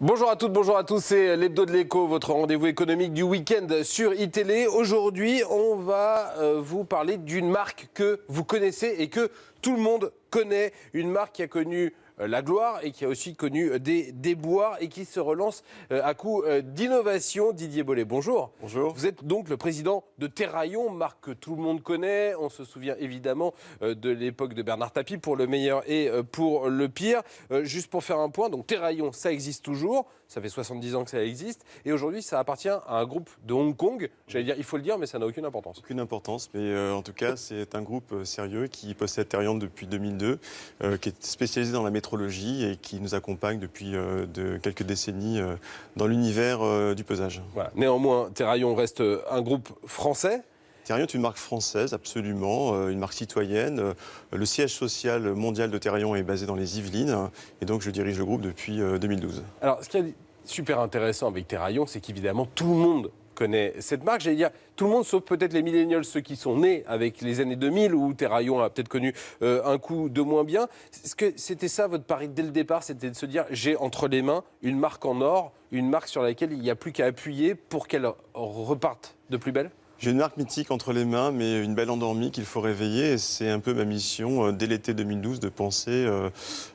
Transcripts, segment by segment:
Bonjour à toutes, bonjour à tous, c'est l'Hebdo de l'Écho, votre rendez-vous économique du week-end sur iTélé. Aujourd'hui, on va vous parler d'une marque que vous connaissez et que tout le monde connaît. Une marque qui a connu la gloire et qui a aussi connu des déboires et qui se relance à coup d'innovation. Didier Bollet, bonjour. Bonjour. Vous êtes donc le président de Terraillon, marque que tout le monde connaît. On se souvient évidemment de l'époque de Bernard Tapie pour le meilleur et pour le pire. Juste pour faire un point, donc Terraillon, ça existe toujours. Ça fait 70 ans que ça existe. Et aujourd'hui, ça appartient à un groupe de Hong Kong. J'allais dire, il faut le dire, mais ça n'a aucune importance. Aucune importance, mais en tout cas, c'est un groupe sérieux qui possède Terraillon depuis 2002, qui est spécialisé dans la métrologie et qui nous accompagne depuis de quelques décennies dans l'univers du pesage. Voilà. Néanmoins, Terraillon reste un groupe français. Terraillon est une marque française, absolument, une marque citoyenne. Le siège social mondial de Terraillon est basé dans les Yvelines, et donc je dirige le groupe depuis 2012. Alors, ce qui est super intéressant avec Terraillon, c'est qu'évidemment, tout le monde connaît cette marque. J'allais dire, tout le monde, sauf peut-être les millennials, ceux qui sont nés avec les années 2000, où Terraillon a peut-être connu un coup de moins bien. Est-ce que c'était ça votre pari dès le départ, c'était de se dire, j'ai entre les mains une marque en or, une marque sur laquelle il n'y a plus qu'à appuyer pour qu'elle reparte de plus belle ? J'ai une marque mythique entre les mains, mais une belle endormie qu'il faut réveiller. Et c'est un peu ma mission, dès l'été 2012, de penser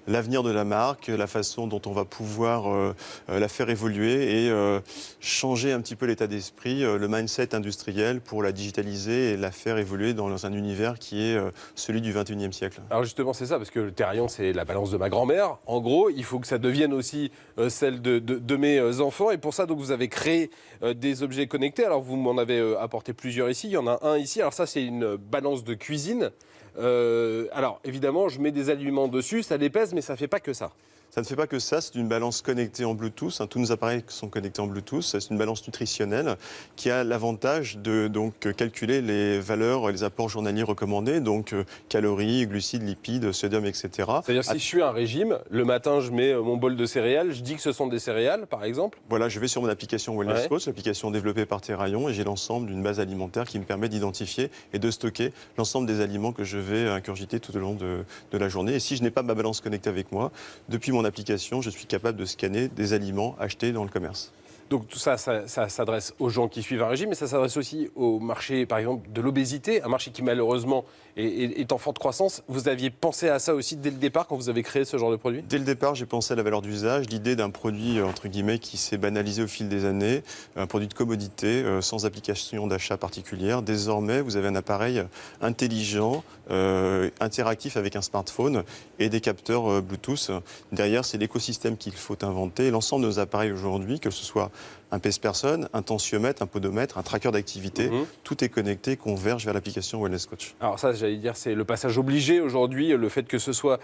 l'avenir de la marque, la façon dont on va pouvoir la faire évoluer et changer un petit peu l'état d'esprit, le mindset industriel pour la digitaliser et la faire évoluer dans un univers qui est celui du 21e siècle. Alors justement, c'est ça, parce que le Terraillon, c'est la balance de ma grand-mère. En gros, il faut que ça devienne aussi celle de mes enfants. Et pour ça, donc, vous avez créé des objets connectés. Alors, vous m'en avez apporté plusieurs ici. Il y en a un ici. Alors ça, c'est une balance de cuisine. Alors, évidemment, je mets des aliments dessus. Ça les pèse, mais ça ne fait pas que ça. Ça ne fait pas que ça, c'est une balance connectée en Bluetooth. Tous nos appareils sont connectés en Bluetooth. C'est une balance nutritionnelle qui a l'avantage de calculer les valeurs, les apports journaliers recommandés, donc calories, glucides, lipides, sodium, etc. C'est-à-dire si je suis un régime, le matin je mets mon bol de céréales, je dis que ce sont des céréales par exemple. Voilà, je vais sur mon application Wellness Coach, l'application développée par Terraillon, et j'ai l'ensemble d'une base alimentaire qui me permet d'identifier et de stocker l'ensemble des aliments que je vais ingurgiter tout au long de la journée. Et si je n'ai pas ma balance connectée avec moi, depuis mon application, je suis capable de scanner des aliments achetés dans le commerce. Donc tout ça, ça s'adresse aux gens qui suivent un régime, mais ça s'adresse aussi au marché, par exemple, de l'obésité, un marché qui malheureusement est en forte croissance. Vous aviez pensé à ça aussi dès le départ quand vous avez créé ce genre de produit ? Dès le départ, j'ai pensé à la valeur d'usage, l'idée d'un produit, entre guillemets, qui s'est banalisé au fil des années, un produit de commodité, sans application d'achat particulière. Désormais, vous avez un appareil intelligent, interactif avec un smartphone et des capteurs Bluetooth. Derrière, c'est l'écosystème qu'il faut inventer. L'ensemble de nos appareils aujourd'hui, que ce soit un pèse-personne, un tensiomètre, un podomètre, un tracker d'activité, tout est connecté, converge vers l'application Wellness Coach. Alors ça, j'allais dire, c'est le passage obligé aujourd'hui, le fait que ce soit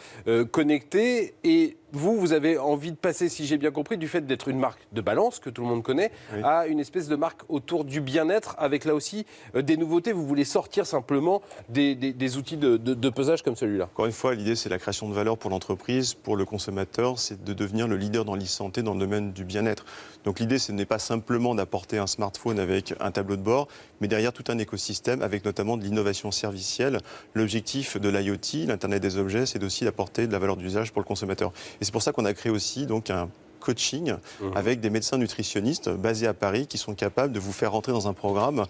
connecté. Et vous avez envie de passer, si j'ai bien compris, du fait d'être une marque de balance, que tout le monde connaît, à une espèce de marque autour du bien-être, avec là aussi des nouveautés. Vous voulez sortir simplement des outils de pesage comme celui-là. Encore une fois, l'idée, c'est la création de valeur pour l'entreprise, pour le consommateur, c'est de devenir le leader dans l'e-santé, dans le domaine du bien-être. Donc l'idée, ce n'est pas simplement d'apporter un smartphone avec un tableau de bord, mais derrière tout un écosystème avec notamment de l'innovation servicielle. L'objectif de l'IoT, l'Internet des objets, c'est aussi d'apporter de la valeur d'usage pour le consommateur. Et c'est pour ça qu'on a créé aussi donc un coaching avec des médecins nutritionnistes basés à Paris qui sont capables de vous faire rentrer dans un programme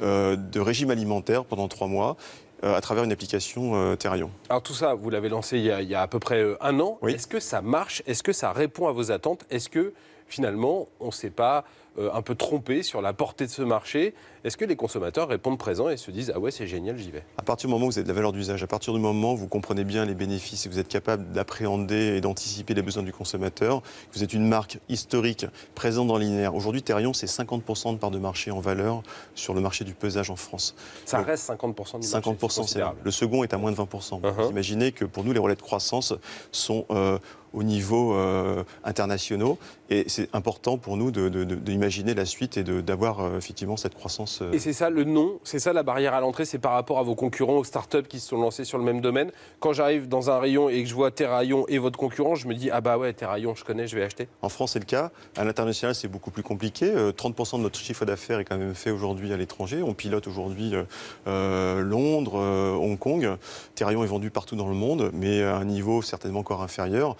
de régime alimentaire pendant 3 mois à travers une application Terraillon. Alors tout ça, vous l'avez lancé il y a à peu près un an. Oui. Est-ce que ça marche ? Est-ce que ça répond à vos attentes ? Est-ce que finalement, on ne s'est pas un peu trompé sur la portée de ce marché ? Est-ce que les consommateurs répondent présents et se disent « Ah ouais, c'est génial, j'y vais ». À partir du moment où vous avez de la valeur d'usage, à partir du moment où vous comprenez bien les bénéfices et vous êtes capable d'appréhender et d'anticiper les besoins du consommateur, vous êtes une marque historique présente dans le linéaire. Aujourd'hui, Terraillon, c'est 50% de part de marché en valeur sur le marché du pesage en France. Ça reste 50% du marché. 50%, c'est le second est à moins de 20%. Vous imaginez que pour nous, les relais de croissance sont au niveau internationaux. Et c'est important pour nous d'imaginer la suite et d'avoir effectivement cette croissance. Et c'est ça le nom, c'est ça la barrière à l'entrée, c'est par rapport à vos concurrents, aux startups qui se sont lancés sur le même domaine. Quand j'arrive dans un rayon et que je vois Terraillon et votre concurrent, je me dis « Ah bah ouais, Terraillon, je connais, je vais acheter ». En France, c'est le cas. À l'international, c'est beaucoup plus compliqué. 30% de notre chiffre d'affaires est quand même fait aujourd'hui à l'étranger. On pilote aujourd'hui Londres, Hong Kong. Terraillon est vendu partout dans le monde, mais à un niveau certainement encore inférieur.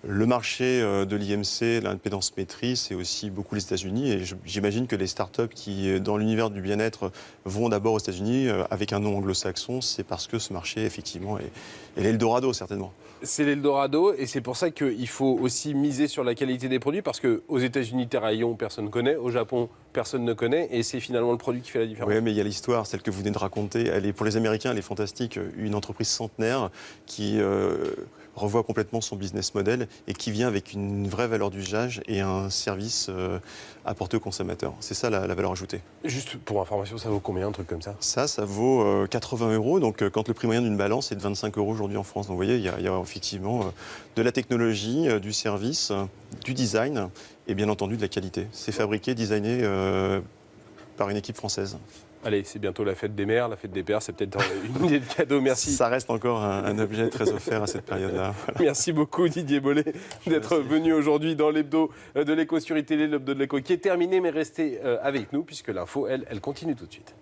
Le marché de l'IMC, l'impédance-métrie, c'est aussi beaucoup les États-Unis. Et j'imagine que les startups qui, dans l'univers du bien-être, vont d'abord aux États-Unis avec un nom anglo-saxon, c'est parce que ce marché, effectivement, est l'Eldorado, certainement. C'est l'Eldorado et c'est pour ça qu'il faut aussi miser sur la qualité des produits parce qu'aux États-Unis, Terraillon, personne ne connaît. Au Japon, personne ne connaît. Et c'est finalement le produit qui fait la différence. Oui, mais il y a l'histoire, celle que vous venez de raconter. Pour les Américains, elle est fantastique. Une entreprise centenaire qui revoit complètement son business model et qui vient avec une vraie valeur d'usage et un service apporté aux consommateurs. C'est ça la valeur ajoutée. Juste pour information, ça vaut combien un truc comme ça? Ça vaut 80 €. Donc, quand le prix moyen d'une balance est de 25 € aujourd'hui en France. Donc, vous voyez, il y a effectivement de la technologie, du service, du design et bien entendu de la qualité. C'est fabriqué, designé par une équipe française. Allez, c'est bientôt la fête des mères, la fête des pères, c'est peut-être une idée de cadeau. Merci. Ça reste encore un objet très offert à cette période-là. Voilà. Merci beaucoup Didier Bollet d'être venu aujourd'hui dans l'hebdo de l'écho sur iTélé, l'hebdo de l'écho qui est terminé, mais restez avec nous puisque l'info, elle continue tout de suite.